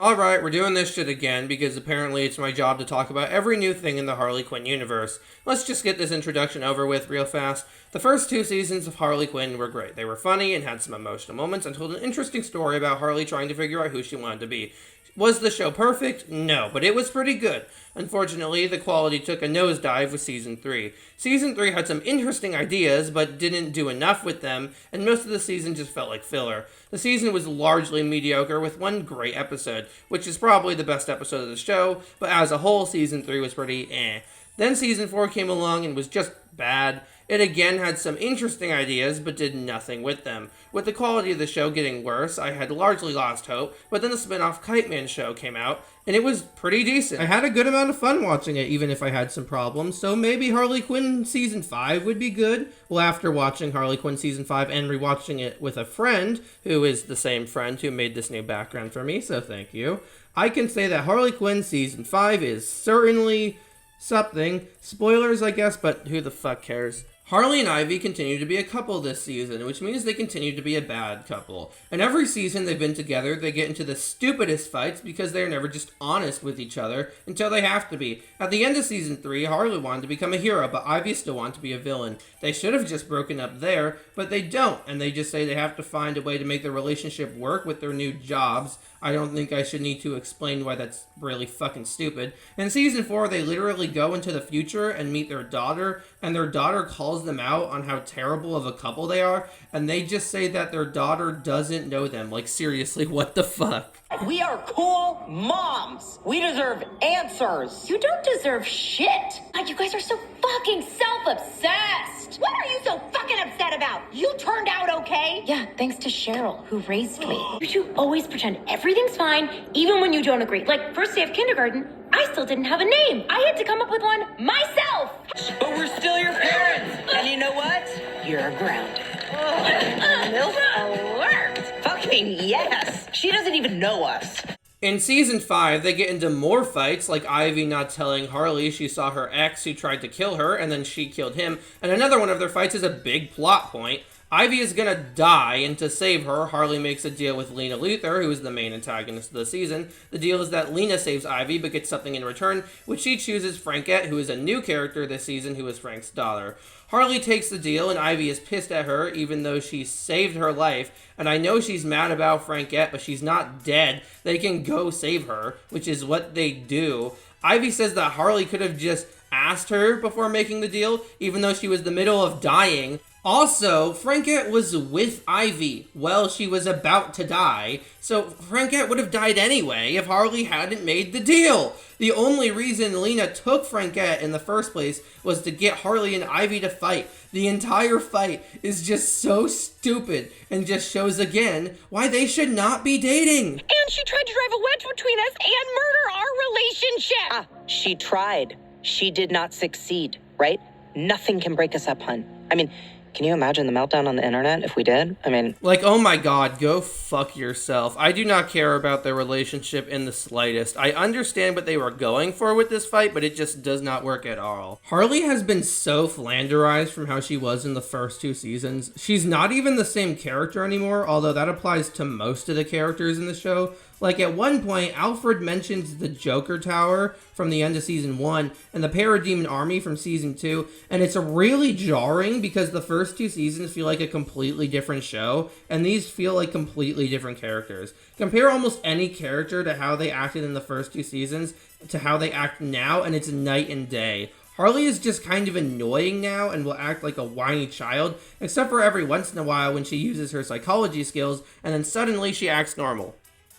Alright, we're doing this shit again because apparently it's my job to talk about every new thing in the Harley Quinn universe. Let's just get this introduction over with real fast. The first two seasons of Harley Quinn were great. They were funny and had some emotional moments and told an interesting story about Harley trying to figure out who she wanted to be. Was the show perfect? No, but it was pretty good. Unfortunately, the quality took a nosedive with Season 3. Season 3 had some interesting ideas, but didn't do enough with them, and most of the season just felt like filler. The season was largely mediocre, with one great episode, which is probably the best episode of the show, but as a whole, Season 3 was pretty eh. Then Season 4 came along and was just bad. It again had some interesting ideas, but did nothing with them. With the quality of the show getting worse, I had largely lost hope, but then the spin-off Kite Man show came out, and it was pretty decent. I had a good amount of fun watching it, even if I had some problems, so maybe Harley Quinn Season 5 would be good. Well, after watching Harley Quinn Season 5 and rewatching it with a friend, who is the same friend who made this new background for me, so thank you, I can say that Harley Quinn Season 5 is certainly something. Spoilers, I guess, but who the fuck cares? Harley and Ivy continue to be a couple this season, which means they continue to be a bad couple. And every season they've been together, they get into the stupidest fights because they're never just honest with each other until they have to be. At the end of Season 3, Harley wanted to become a hero, but Ivy still wanted to be a villain. They should have just broken up there, but they don't, and they just say they have to find a way to make their relationship work with their new jobs. I don't think I should need to explain why that's really fucking stupid. In Season 4, they literally go into the future and meet their daughter, and their daughter calls them out on how terrible of a couple they are, and they just say that their daughter doesn't know them. Like, seriously, what the fuck? We are cool moms. We deserve answers. You don't deserve shit. God, you guys are so fucking self-obsessed. What are you so fucking upset about? You turned out okay? Yeah, thanks to Cheryl, who raised me. You two always pretend everything's fine, even when you don't agree. Like, first day of kindergarten, I still didn't have a name. I had to come up with one myself. But we're still your parents. And you know what? You're grounded. Milk alert. Fucking yes. She doesn't even know us. In Season 5, they get into more fights, like Ivy not telling Harley she saw her ex who tried to kill her, and then she killed him. And another one of their fights is a big plot point. Ivy is gonna die, and to save her, Harley makes a deal with Lena Luthor, who is the main antagonist of the season. The deal is that Lena saves Ivy, but gets something in return, which she chooses Frankette, who is a new character this season, who is Frank's daughter. Harley takes the deal, and Ivy is pissed at her, even though she saved her life. And I know she's mad about Frankette, but she's not dead. They can go save her, which is what they do. Ivy says that Harley could have just asked her before making the deal, even though she was in the middle of dying. Also, Frankette was with Ivy while she was about to die, so Frankette would have died anyway if Harley hadn't made the deal. The only reason Lena took Frankette in the first place was to get Harley and Ivy to fight. The entire fight is just so stupid and just shows again why they should not be dating. And she tried to drive a wedge between us and murder our relationship. She tried. She did not succeed, right? Nothing can break us up, hun. I mean, can you imagine the meltdown on the internet if we did? Like, oh my god, go fuck yourself. I do not care about their relationship in the slightest. I understand what they were going for with this fight, but it just does not work at all. Harley has been so flanderized from how she was in the first two seasons. She's not even the same character anymore, although that applies to most of the characters in the show. Like, at one point, Alfred mentions the Joker Tower from the end of Season 1 and the Parademon Army from Season 2, and it's really jarring because the first two seasons feel like a completely different show, and these feel like completely different characters. Compare almost any character to how they acted in the first two seasons to how they act now, and it's night and day. Harley is just kind of annoying now and will act like a whiny child, except for every once in a while when she uses her psychology skills, and then suddenly she acts normal.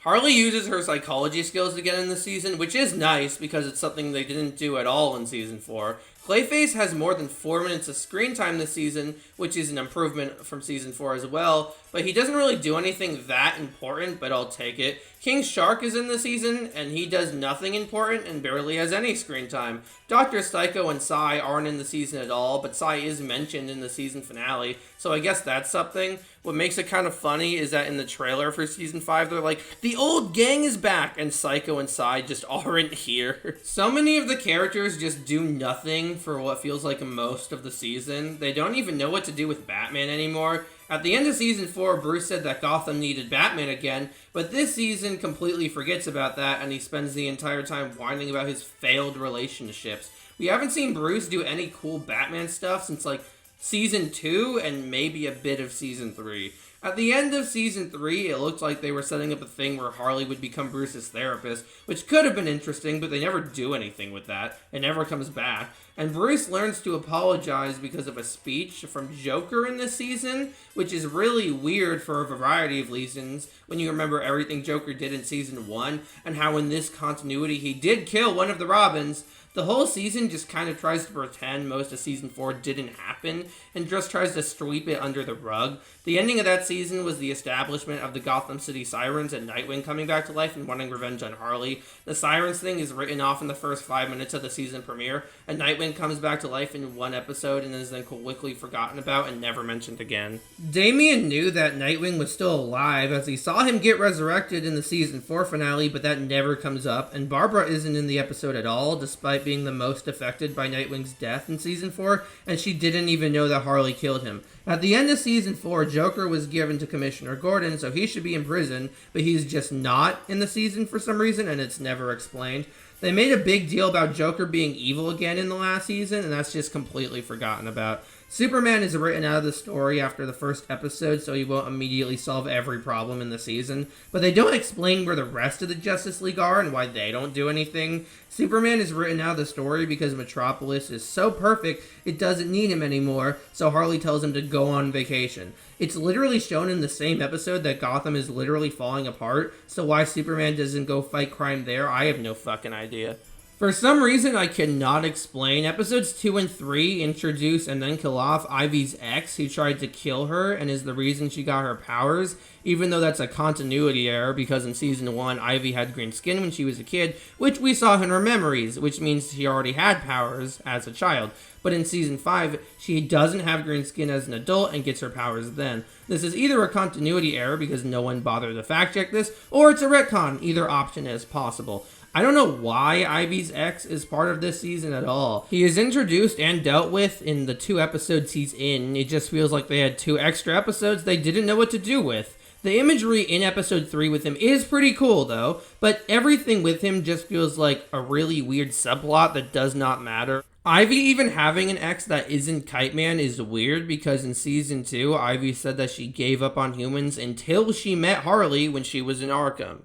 Harley uses her psychology skills again in the season, which is nice because it's something they didn't do at all in Season 4. Clayface has more than 4 minutes of screen time this season, which is an improvement from Season 4 as well, but he doesn't really do anything that important, but I'll take it. King Shark is in the season, and he does nothing important and barely has any screen time. Dr. Psycho and Psy aren't in the season at all, but Psy is mentioned in the season finale, so I guess that's something. What makes it kind of funny is that in the trailer for Season 5, they're like, the old gang is back, and Psycho and Psy just aren't here. So many of the characters just do nothing for what feels like most of the season. They don't even know what to do with Batman anymore, At the end of season 4, Bruce said that Gotham needed Batman again, but this season completely forgets about that, and he spends the entire time whining about his failed relationships. We haven't seen Bruce do any cool Batman stuff since, like, season 2 and maybe a bit of season 3. At the end of season 3, it looked like they were setting up a thing where Harley would become Bruce's therapist, which could have been interesting, but they never do anything with that. It never comes back. And Bruce learns to apologize because of a speech from Joker in this season, which is really weird for a variety of reasons when you remember everything Joker did in season 1, and how in this continuity he did kill one of the Robins. The whole season just kind of tries to pretend most of season 4 didn't happen, and just tries to sweep it under the rug. The ending of that season was the establishment of the Gotham City Sirens and Nightwing coming back to life and wanting revenge on Harley. The Sirens thing is written off in the first 5 minutes of the season premiere, and Nightwing comes back to life in one episode and is then quickly forgotten about and never mentioned again. Damian knew that Nightwing was still alive as he saw him get resurrected in the season 4 finale, but that never comes up, and Barbara isn't in the episode at all, despite being the most affected by Nightwing's death in season 4, and she didn't even know that Harley killed him. At the end of season 4, Joker was given to Commissioner Gordon, so he should be in prison, but he's just not in the season for some reason, and it's never explained. They made a big deal about Joker being evil again in the last season, and that's just completely forgotten about. Superman is written out of the story after the first episode, so he won't immediately solve every problem in the season, but they don't explain where the rest of the Justice League are and why they don't do anything. Superman is written out of the story because Metropolis is so perfect it doesn't need him anymore, so Harley tells him to go on vacation. It's literally shown in the same episode that Gotham is literally falling apart, so why Superman doesn't go fight crime there, I have no fucking idea. For some reason I cannot explain, episodes 2 and 3 introduce and then kill off Ivy's ex who tried to kill her and is the reason she got her powers, even though that's a continuity error because in season 1 Ivy had green skin when she was a kid, which we saw in her memories, which means she already had powers as a child. But in season 5, she doesn't have green skin as an adult and gets her powers then. This is either a continuity error because no one bothered to fact check this, or it's a retcon, either option is possible. I don't know why Ivy's ex is part of this season at all. He is introduced and dealt with in the 2 episodes he's in. It just feels like they had 2 extra episodes they didn't know what to do with. The imagery in episode 3 with him is pretty cool though, but everything with him just feels like a really weird subplot that does not matter. Ivy even having an ex that isn't Kite Man is weird because in season 2, Ivy said that she gave up on humans until she met Harley when she was in Arkham.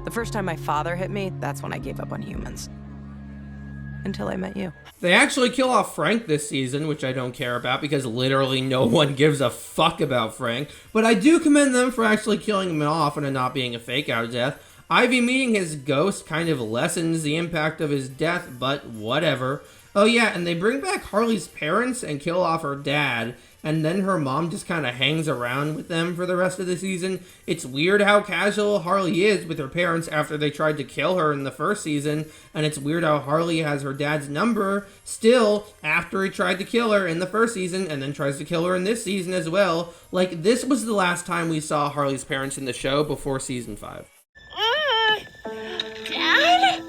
The first time my father hit me, that's when I gave up on humans. Until I met you. They actually kill off Frank this season, which I don't care about because literally no one gives a fuck about Frank. But I do commend them for actually killing him off and it not being a fake out death. Ivy meeting his ghost kind of lessens the impact of his death, but whatever. Oh yeah, and they bring back Harley's parents and kill off her dad, and then her mom just kind of hangs around with them for the rest of the season. It's weird how casual Harley is with her parents after they tried to kill her in the first season, and it's weird how Harley has her dad's number still after he tried to kill her in the first season and then tries to kill her in this season as well. Like, this was the last time we saw Harley's parents in the show before season 5. Dad?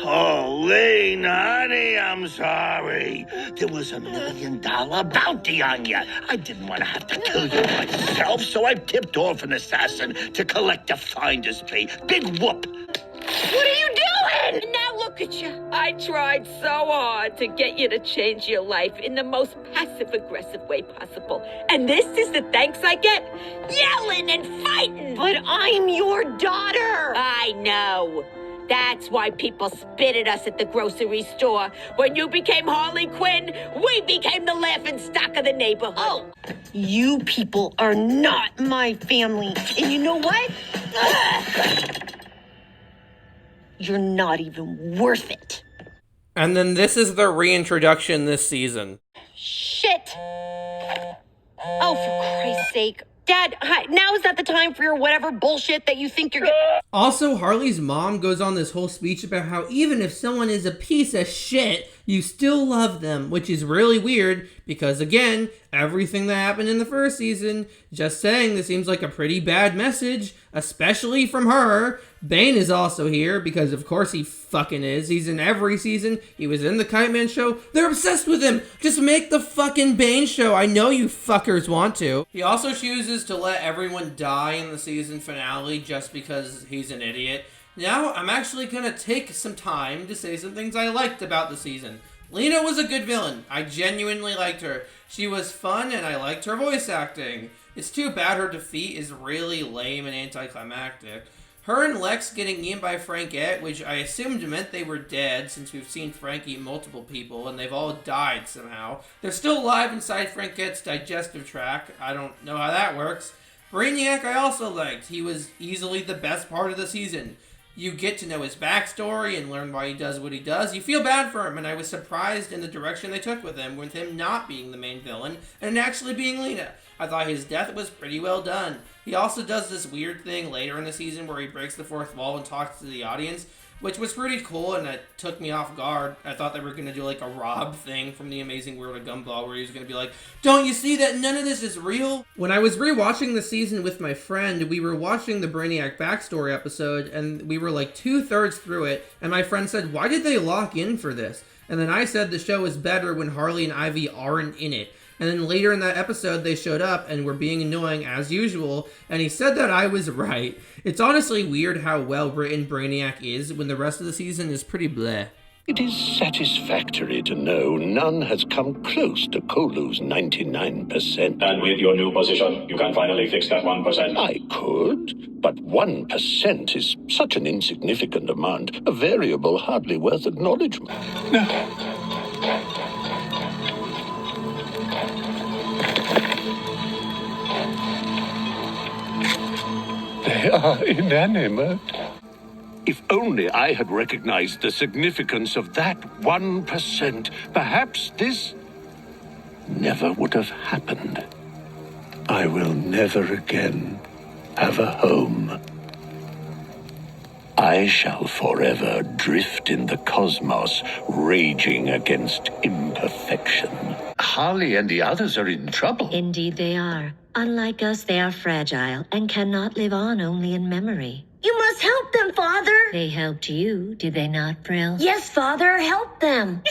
Pauline, honey, I'm sorry. There was $1 million bounty on you. I didn't want to have to kill you myself, so I tipped off an assassin to collect a finder's fee. Big whoop. What are you doing? And now look at you. I tried so hard to get you to change your life in the most passive-aggressive way possible. And this is the thanks I get? Yelling and fighting. But I'm your daughter. I know. That's why people spit at us at the grocery store. When you became Harley Quinn, we became the laughingstock of the neighborhood. Oh, you people are not my family. And you know what? You're not even worth it. And then this is the reintroduction this season. Shit. Oh, for Christ's sake. Dad, hi, now is not the time for your whatever bullshit that you think you're gonna... Also, Harley's mom goes on this whole speech about how even if someone is a piece of shit, you still love them, which is really weird because, again, everything that happened in the first season, just saying, this seems like a pretty bad message, especially from her. Bane is also here because, of course, he fucking is. He's in every season. He was in the Kite Man show. They're obsessed with him. Just make the fucking Bane show. I know you fuckers want to. He also chooses to let everyone die in the season finale just because he's an idiot. Now, I'm actually gonna take some time to say some things I liked about the season. Lena was a good villain. I genuinely liked her. She was fun and I liked her voice acting. It's too bad her defeat is really lame and anticlimactic. Her and Lex getting eaten by Frankette, which I assumed meant they were dead since we've seen Frank eat multiple people and they've all died somehow. They're still alive inside Frankette's digestive tract. I don't know how that works. Brainiac I also liked. He was easily the best part of the season. You get to know his backstory and learn why he does what he does. You feel bad for him, and I was surprised in the direction they took with him not being the main villain, and actually being Lena. I thought his death was pretty well done. He also does this weird thing later in the season where he breaks the fourth wall and talks to the audience, which was pretty cool, and it took me off guard. I thought they were going to do like a Rob thing from The Amazing World of Gumball, where he was going to be like, don't you see that none of this is real? When I was rewatching the season with my friend, we were watching the Brainiac backstory episode, and we were like 2/3 through it, and my friend said, why did they lock in for this? And then I said the show is better when Harley and Ivy aren't in it. And then later in that episode, they showed up and were being annoying as usual, and he said that I was right. It's honestly weird how well written Brainiac is when the rest of the season is pretty bleh. It is satisfactory to know none has come close to Kolu's 99%. And with your new position, you can finally fix that 1%. I could, but 1% is such an insignificant amount, a variable hardly worth acknowledgement. They are inanimate. If only I had recognized the significance of that 1%, perhaps this never would have happened. I will never again have a home. I shall forever drift in the cosmos, raging against imperfection. Harley and the others are in trouble. Indeed they are. Unlike us, they are fragile and cannot live on only in memory. You must help them, Father! They helped you, did they not, Brill? Yes, Father, help them!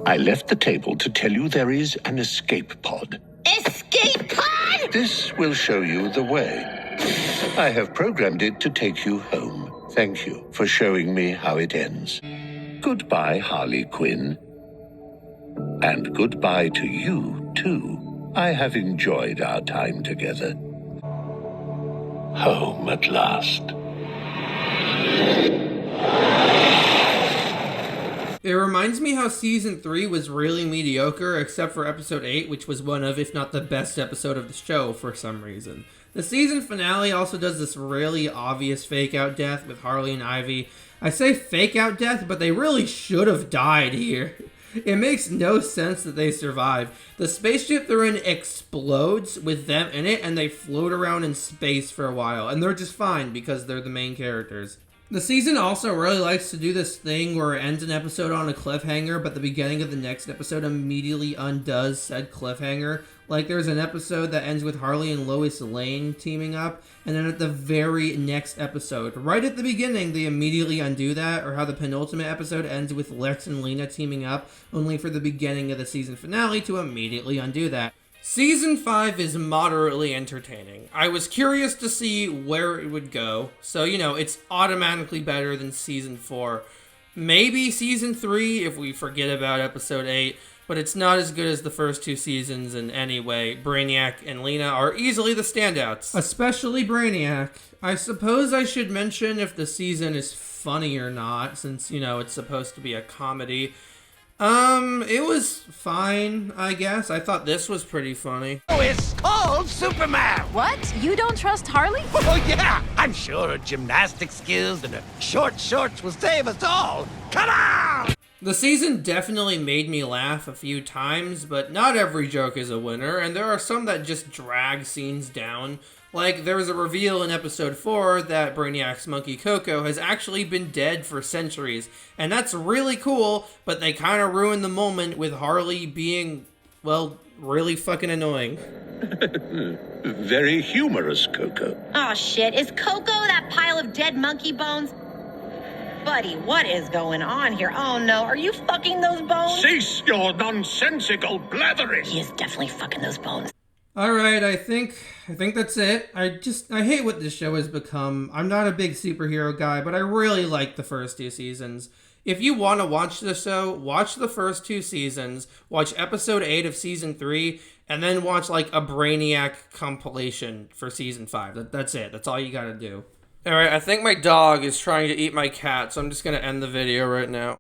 I left the table to tell you there is an escape pod. Escape pod! This will show you the way. I have programmed it to take you home. Thank you for showing me how it ends. Goodbye, Harley Quinn. And goodbye to you, too. I have enjoyed our time together. Home at last. It reminds me how Season 3 was really mediocre, except for Episode 8, which was one of, if not the best episode of the show for some reason. The season finale also does this really obvious fake-out death with Harley and Ivy. I say fake-out death, but they really should have died here. It makes no sense that they survive. The spaceship they're in explodes with them in it, and they float around in space for a while, and they're just fine because they're the main characters. The season also really likes to do this thing where it ends an episode on a cliffhanger, but the beginning of the next episode immediately undoes said cliffhanger. Like, there's an episode that ends with Harley and Lois Lane teaming up, and then at the very next episode, right at the beginning, they immediately undo that, or how the penultimate episode ends with Lex and Lena teaming up, only for the beginning of the season finale to immediately undo that. Season 5 is moderately entertaining. I was curious to see where it would go, so, it's automatically better than Season 4. Maybe Season 3 if we forget about Episode 8, but it's not as good as the first two seasons in any way. Brainiac and Lena are easily the standouts. Especially Brainiac. I suppose I should mention if the season is funny or not, since, it's supposed to be a comedy. It was fine, I guess. I thought this was pretty funny. Oh, it's called Superman! What? You don't trust Harley? Oh, yeah! I'm sure her gymnastic skills and her short shorts will save us all! Come on! The season definitely made me laugh a few times, but not every joke is a winner, and there are some that just drag scenes down. Like, there was a reveal in episode 4 that Brainiac's monkey Coco has actually been dead for centuries. And that's really cool, but they kind of ruined the moment with Harley being, well, really fucking annoying. Very humorous, Coco. Oh shit, is Coco that pile of dead monkey bones? Buddy, what is going on here? Oh no, are you fucking those bones? Cease your nonsensical blathering. He is definitely fucking those bones. Alright, I think that's it. I hate what this show has become. I'm not a big superhero guy, but I really like the first 2 seasons. If you want to watch the show, watch the first 2 seasons, watch episode 8 of season 3, and then watch like a Brainiac compilation for season 5. That's it. That's all you gotta do. Alright, I think my dog is trying to eat my cat, so I'm just gonna end the video right now.